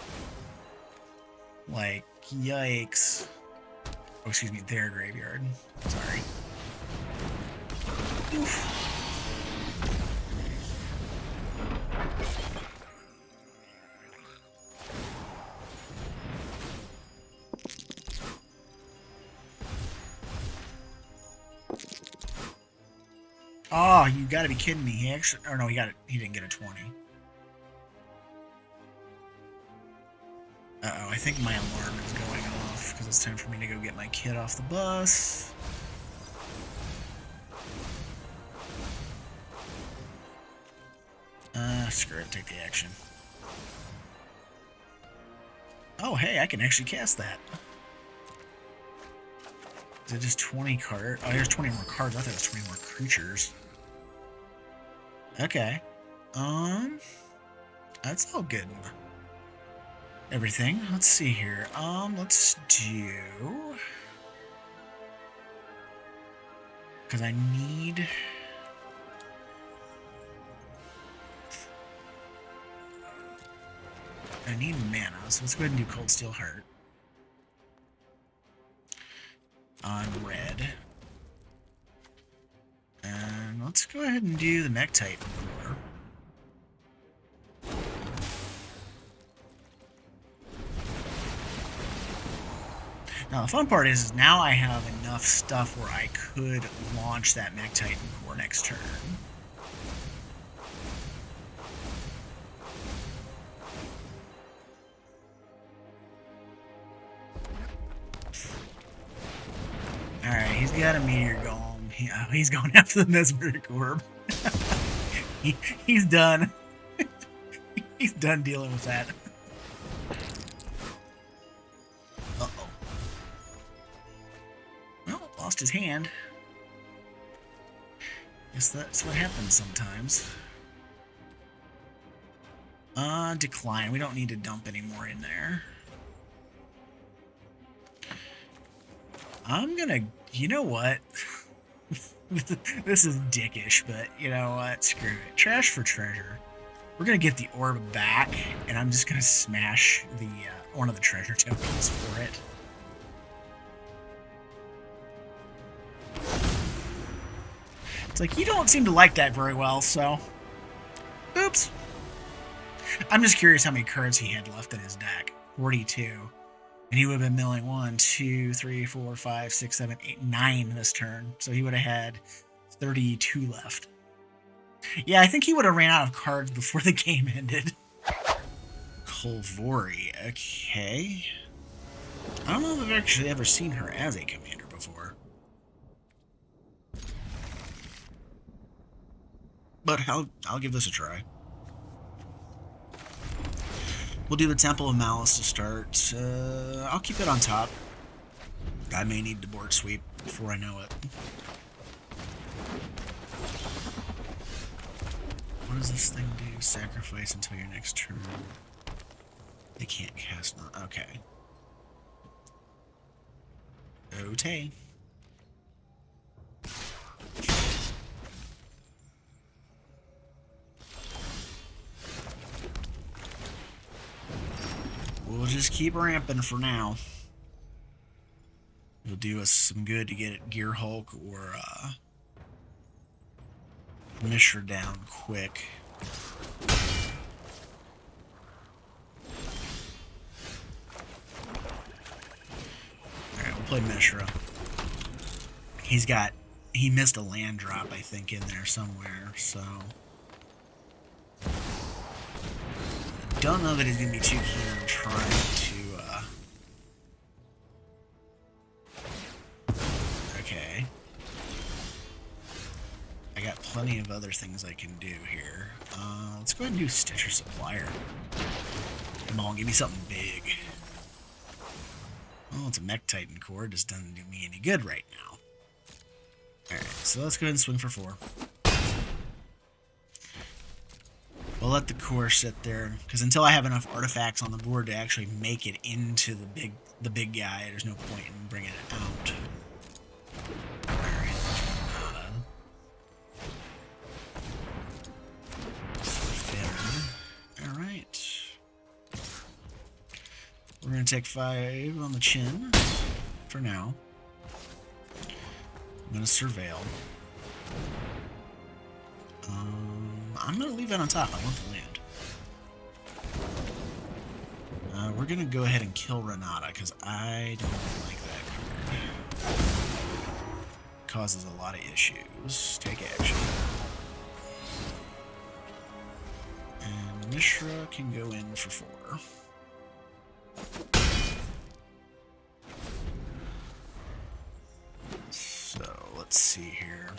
Like, yikes. Oh, excuse me, their graveyard. Sorry. Oof. Oh, you gotta be kidding me. He actually, or no, he didn't get a 20. Uh-oh, I think my alarm is going off because it's time for me to go get my kid off the bus. Screw it, take the action. Oh, hey, I can actually cast that. Is it just 20 cards? Oh, there's 20 more cards. I thought it was 20 more creatures. Okay. That's all good. Everything. Let's see here. Let's do... Because I need... mana, so let's go ahead and do Cold Steel Heart. On red. And let's go ahead and do the Mech Titan core. Now the fun part is now I have enough stuff where I could launch that Mech Titan core next turn. Alright, he's got a meteor golem. He's going after the Mesmeric Orb. He's done. He's done dealing with that. Uh-oh. Well, lost his hand. Guess that's what happens sometimes. Decline. We don't need to dump any more in there. I'm gonna, you know what? This is dickish, but you know what? Screw it. Trash for treasure. We're gonna get the orb back, and I'm just gonna smash the one of the treasure tokens for it. It's like, you don't seem to like that very well, so... Oops. I'm just curious how many cards he had left in his deck. 42. And he would have been milling 1, 2, 3, 4, 5, 6, 7, 8, 9 this turn. So he would have had 32 left. Yeah, I think he would have ran out of cards before the game ended. Kolvori, okay. I don't know if I've actually ever seen her as a commander before. But I'll give this a try. We'll do the Temple of Malice to start. I'll keep it on top. I may need to board sweep before I know it. What does this thing do? Sacrifice until your next turn. They can't cast... Okay. Okay. We'll just keep ramping for now. It'll do us some good to get Gearhulk or Mishra down quick. Alright, we'll play Mishra. He missed a land drop, I think, in there somewhere, so... Don't know that he's going to be too keen on trying to, Okay. I got plenty of other things I can do here. Let's go ahead and do Stitcher Supplier. Come on, give me something big. Oh, it's a Mech Titan core. Just doesn't do me any good right now. Alright, so let's go ahead and swing for 4. We'll let the core sit there, because until I have enough artifacts on the board to actually make it into the big guy, there's no point in bringing it out. Alright, alright. We're going to take 5 on the chin, for now. I'm going to surveil. I'm going to leave that on top. I want the land. We're going to go ahead and kill Renata, because I don't like that card. Causes a lot of issues. Take action. And Mishra can go in for 4. So, let's see here.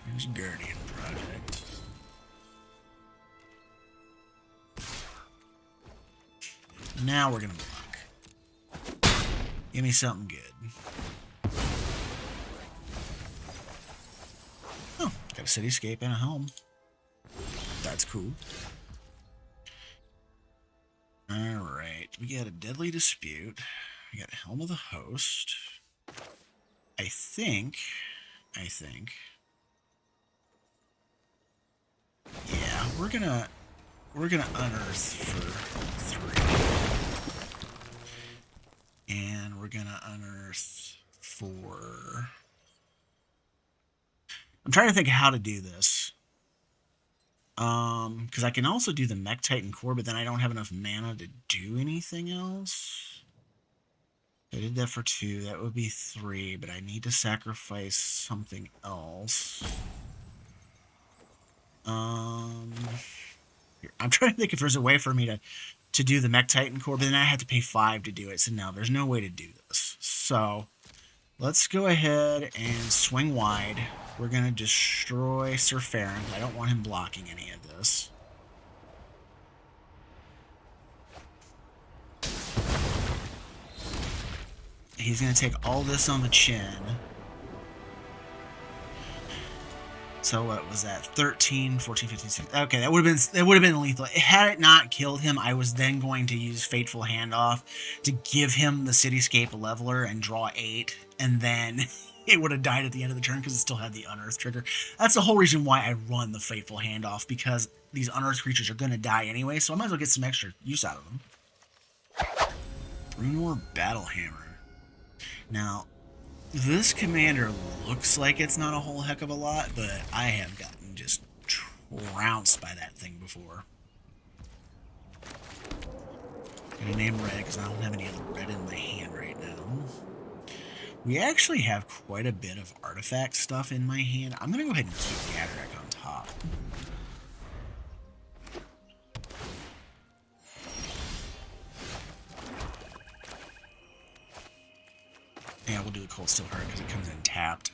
Here's Guardian Project. Now we're gonna block. Give me something good. Oh, got a cityscape and a helm. That's cool. Alright, we got a Deadly Dispute. We got Helm of the Host. I think. Yeah, we're gonna unearth for 3. And we're gonna unearth for... I'm trying to think how to do this. Because I can also do the Mech Titan core, but then I don't have enough mana to do anything else. I did that for 2. That would be 3, but I need to sacrifice something else. Here. I'm trying to think if there's a way for me to do the Mech Titan core, but then I have to pay 5 to do it. So no, there's no way to do this. So let's go ahead and swing wide. We're going to destroy Sir Farron. I don't want him blocking any of this. He's going to take all this on the chin. So what was that? 13, 14, 15, 16. Okay, that would have been lethal. Had it not killed him, I was then going to use Fateful Handoff to give him the Cityscape Leveler and draw 8, and then it would have died at the end of the turn because it still had the Unearth trigger. That's the whole reason why I run the Fateful Handoff, because these Unearth creatures are going to die anyway, so I might as well get some extra use out of them. Bruenor Battlehammer. Now, this commander looks like it's not a whole heck of a lot, but I have gotten just trounced by that thing before. I'm going to name red because I don't have any other red in my hand right now. We actually have quite a bit of artifact stuff in my hand. I'm going to go ahead and keep Gadrak on top. Yeah, we'll do the Cold Steel Heart because it comes in tapped.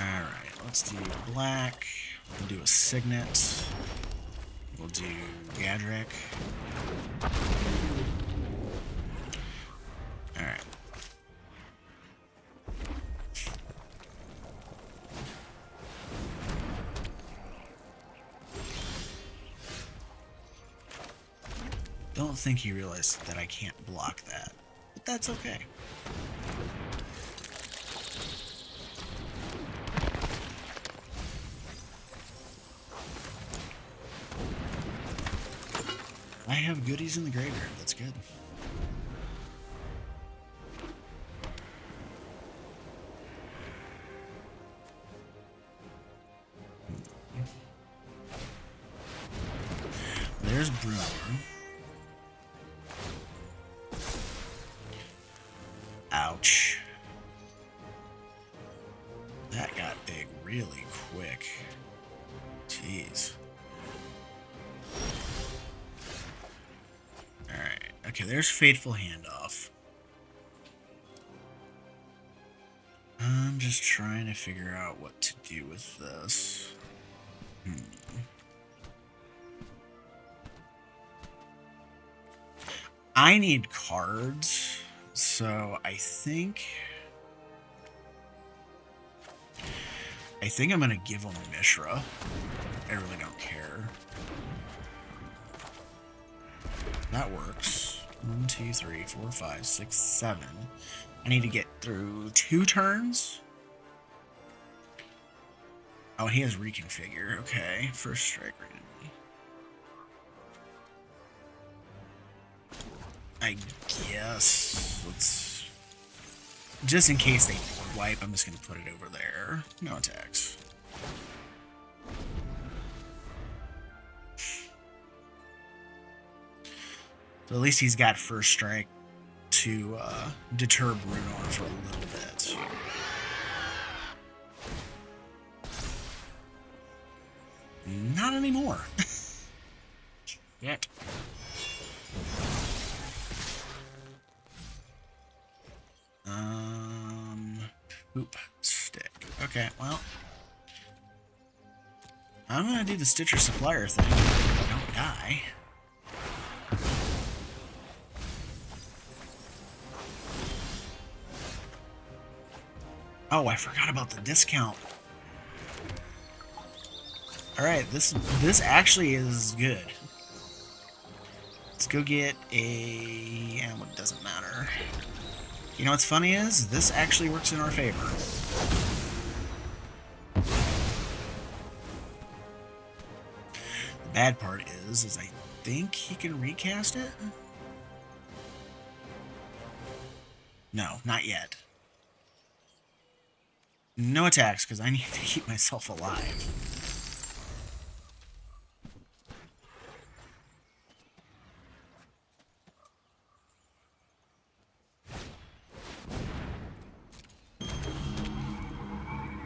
Alright, let's do black. We'll do a Signet. We'll do Gadrak. Alright. Don't think he realized that I can't block that, but that's okay. I have goodies in the graveyard, that's good. There's Bruenor. Ouch. That got big really quick. Jeez. Alright. Okay, there's Fateful Handoff. I'm just trying to figure out what to do with this. I need cards. So I think I'm gonna give him Mishra. I really don't care. That works. 1, 2, 3, 4, 5, 6, 7. I need to get through 2 turns. Oh, he has Reconfigure. Okay, first strike randomly. I guess. Let's... Just in case they board wipe, I'm just going to put it over there. No attacks. So at least he's got first strike to deter Bruenor for a little bit. Not anymore. Yet. Oop, stick. Okay, well. I'm gonna do the Stitcher Supplier thing. Don't die. Oh, I forgot about the discount. Alright, this actually is good. Let's go get a... and what doesn't matter. You know what's funny is, this actually works in our favor. The bad part is I think he can recast it? No, not yet. No attacks, because I need to keep myself alive.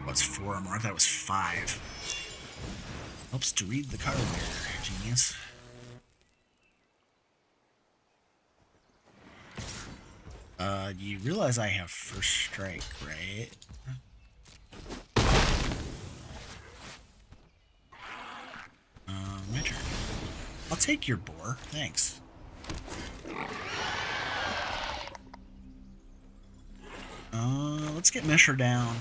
What's 4 mark? That was 5. Helps to read the card there, genius. You realize I have first strike, right? My turn. I'll take your boar, thanks. Let's get Mishra down.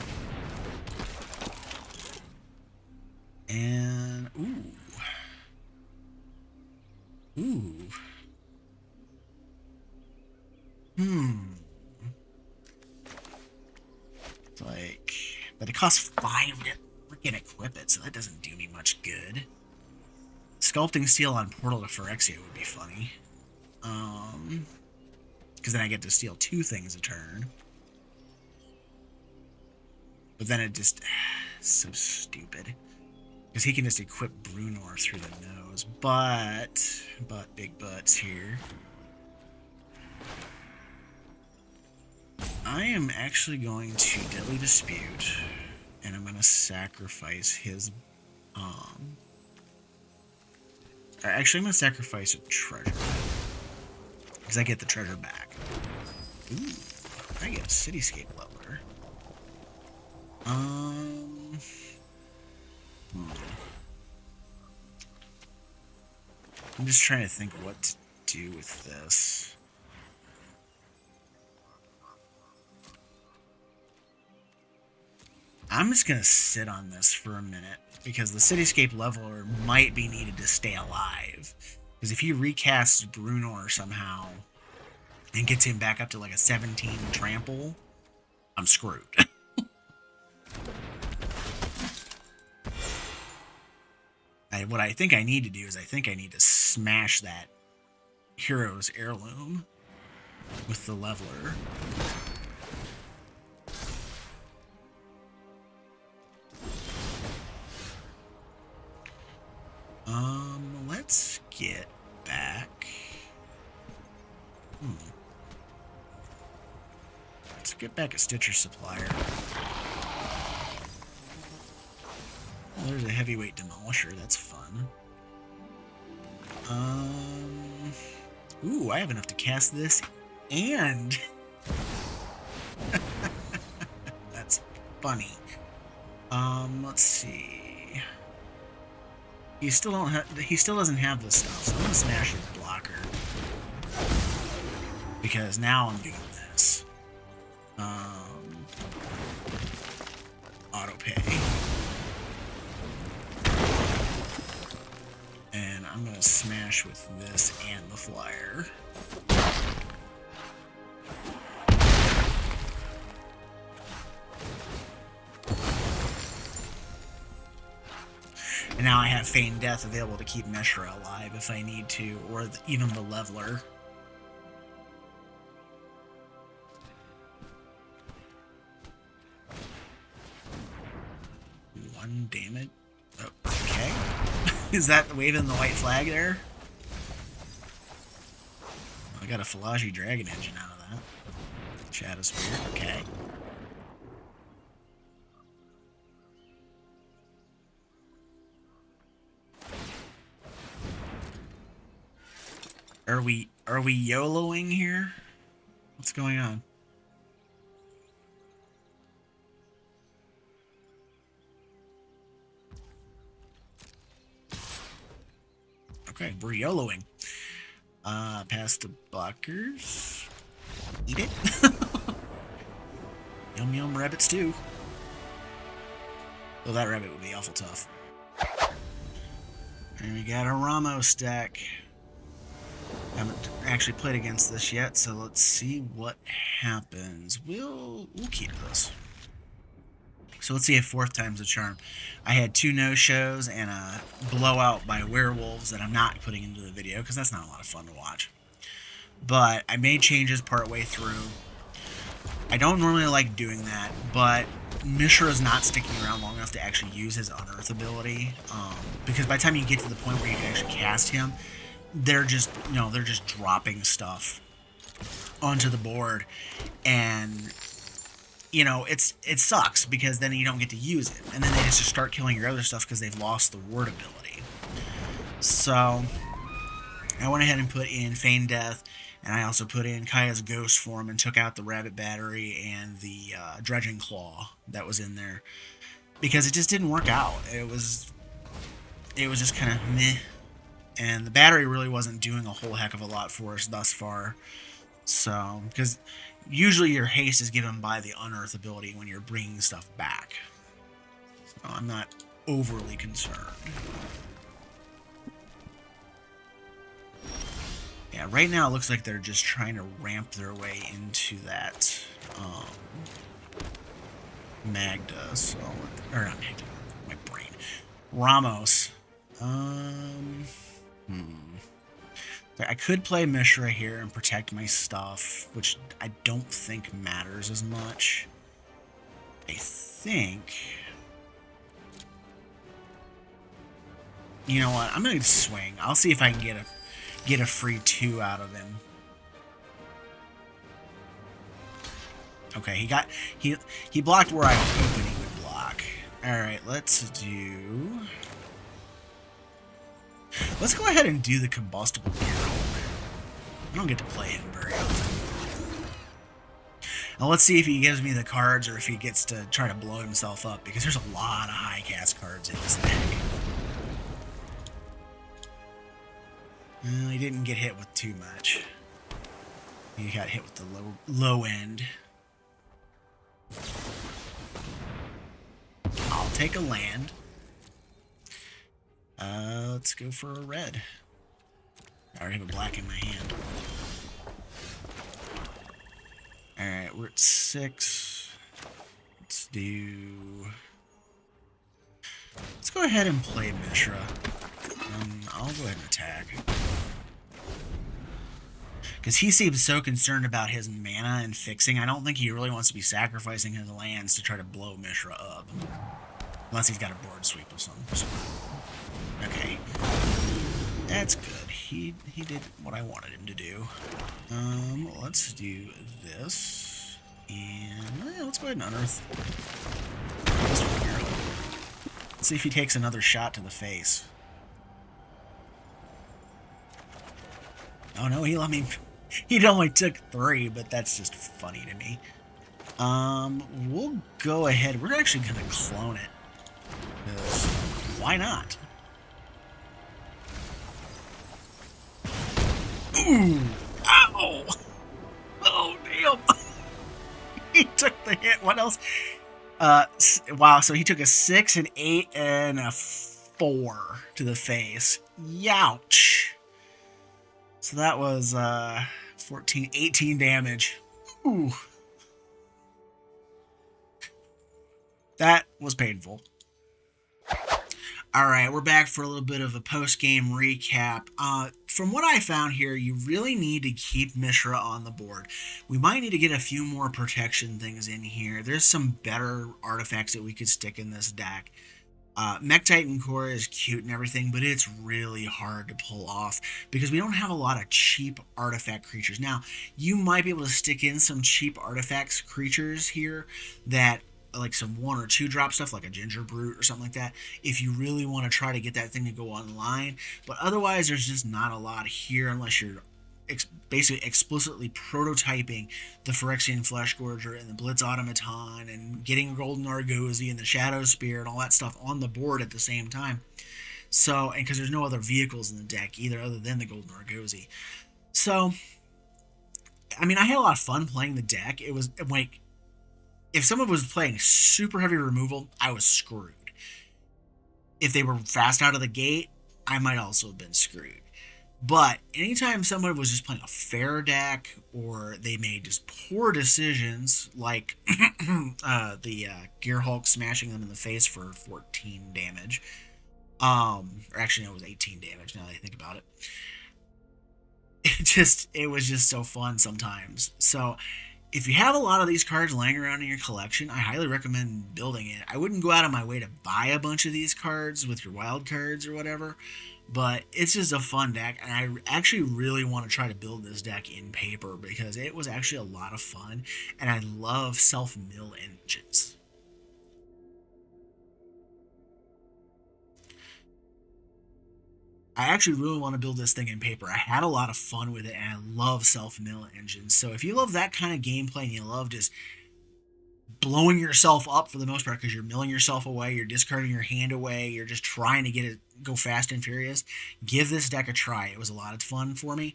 And ooh. It's like, but it costs 5 to freaking equip it, so that doesn't do me much good. Sculpting Steel on Portal to Phyrexia would be funny. Because then I get to steal 2 things a turn. But then it just... so stupid. Because he can just equip Bruenor through the nose. But big butts here. I am actually going to Deadly Dispute. And I'm going to sacrifice his... Actually, I'm going to sacrifice a treasure. Because I get the treasure back. Ooh, I get a Cityscape Leveler. I'm just trying to think what to do with this. I'm just going to sit on this for a minute, because the Cityscape Leveler might be needed to stay alive. Because if he recasts Bruenor somehow and gets him back up to like a 17 trample, I'm screwed. What I think I need to do is I think I need to smash that Hero's Heirloom with the Leveler. Let's get back. Let's get back a Stitcher Supplier. Oh, there's a heavyweight demolisher. That's fun. Ooh, I have enough to cast this, and that's funny. Let's see. He still doesn't have this stuff, so I'm gonna smash his blocker. Because now I'm doing this. Auto pay. And I'm gonna smash with this and the flyer. And now I have Feign Death available to keep Mishra alive if I need to, or even the Leveler. 1 damage. Oh, okay. Is that waving the white flag there? I got a Philology Dragon Engine out of that. Shadow Spear, okay. Are we YOLOing here? What's going on? Okay, we're YOLOing. Past the blockers. Eat it. Yum yum rabbits too. Oh, that rabbit would be awful tough. And we got a Ramos deck. Haven't actually played against this yet, so let's see what happens. We'll keep this. So let's see if 4th time's a charm. I had 2 no-shows and a blowout by werewolves that I'm not putting into the video because that's not a lot of fun to watch. But I made changes partway through. I don't normally like doing that, but Mishra is not sticking around long enough to actually use his Unearth ability. Because by the time you get to the point where you can actually cast him, they're just dropping stuff onto the board, and it sucks because then you don't get to use it, and then they just start killing your other stuff because they've lost the ward ability. So I went ahead and put in Feign Death, and I also put in Kaya's Ghost form and took out the Rabbit Battery and the Dredging Claw that was in there because it just didn't work out. It was just kind of meh. And the battery really wasn't doing a whole heck of a lot for us thus far. So, because usually your haste is given by the Unearth ability when you're bringing stuff back. So I'm not overly concerned. Yeah, right now it looks like they're just trying to ramp their way into that Magda. So, or not Magda, my brain. Ramos. I could play Mishra here and protect my stuff, which I don't think matters as much. I think... You know what? I'm going to swing. I'll see if I can get a free 2 out of him. Okay, he blocked where I was hoping he would block. Alright, let's go ahead and do the Combustible Gearhulk. I don't get to play him very often. Now let's see if he gives me the cards or if he gets to try to blow himself up, because there's a lot of high cast cards in this deck. Well, he didn't get hit with too much. He got hit with the low end. I'll take a land. Let's go for a red. I already have a black in my hand. Alright, we're at 6. Let's go ahead and play Mishra. I'll go ahead and attack. Because he seems so concerned about his mana and fixing. I don't think he really wants to be sacrificing his lands to try to blow Mishra up. Unless he's got a board sweep or something. Okay. That's good. He did what I wanted him to do. Let's do this. And let's go ahead and Unearth. Let's see if he takes another shot to the face. Oh no, he let me... He only took 3, but that's just funny to me. We'll go ahead. We're actually going to clone it. Because why not? Ooh! Ow! Oh, damn! He took the hit. What else? Wow, so he took a 6, an 8, and a 4 to the face. Youch! So that was 18 damage. Ooh. That was painful. Alright, we're back for a little bit of a post-game recap. From what I found here, you really need to keep Mishra on the board. We might need to get a few more protection things in here. There's some better artifacts that we could stick in this deck. Mech Titan Core is cute and everything, but it's really hard to pull off because we don't have a lot of cheap artifact creatures. Now, you might be able to stick in some cheap artifacts creatures here that, like some 1 or 2 drop stuff, like a Ginger Brute or something like that, if you really want to try to get that thing to go online. But otherwise, there's just not a lot here unless you're basically explicitly prototyping the Phyrexian Flesh Gorger and the Blitz Automaton and getting a Golden Argosy and the Shadow Spear and all that stuff on the board at the same time. So, and because there's no other vehicles in the deck either other than the Golden Argosy. So, I mean, I had a lot of fun playing the deck. It was like, if someone was playing super heavy removal, I was screwed. If they were fast out of the gate, I might also have been screwed. But anytime someone was just playing a fair deck, or they made just poor decisions, like the Gearhulk smashing them in the face for 14 damage, or actually no, it was 18 damage now that I think about it. It was just so fun sometimes. So if you have a lot of these cards laying around in your collection, I highly recommend building it. I wouldn't go out of my way to buy a bunch of these cards with your wild cards or whatever, but it's just a fun deck, and I actually really want to try to build this deck in paper because it was actually a lot of fun, and I love self-mill engines. I actually really want to build this thing in paper. I had a lot of fun with it, and I love self-mill engines. So if you love that kind of gameplay and you love just blowing yourself up for the most part because you're milling yourself away, you're discarding your hand away, you're just trying to get it go fast and furious, give this deck a try. It was a lot of fun for me,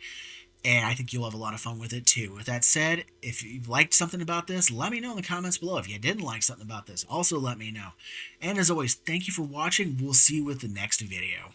and I think you'll have a lot of fun with it too. With that said, if you liked something about this, let me know in the comments below. If you didn't like something about this, also let me know. And as always, thank you for watching. We'll see you with the next video.